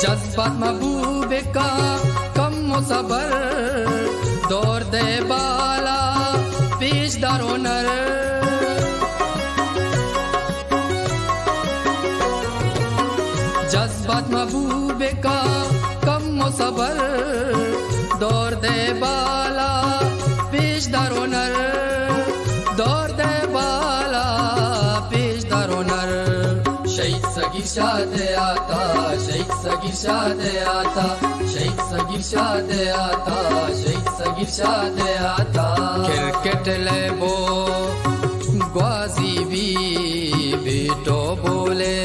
जज्बात महबूबे का कम सबर दौर दे बाला पेश दारो नर जज्बात महबूबे का कम सबर दौर दे बाला पेश दारो नर दौर दे बाला पेश दारो नर शहीद सगीर शादे आता शहीद सगीर शादे आता शहीद सगीर शादे आता शहीद सगीर शादे आता क्रिकेट ले बो ग्वाजी भी बेटो बोले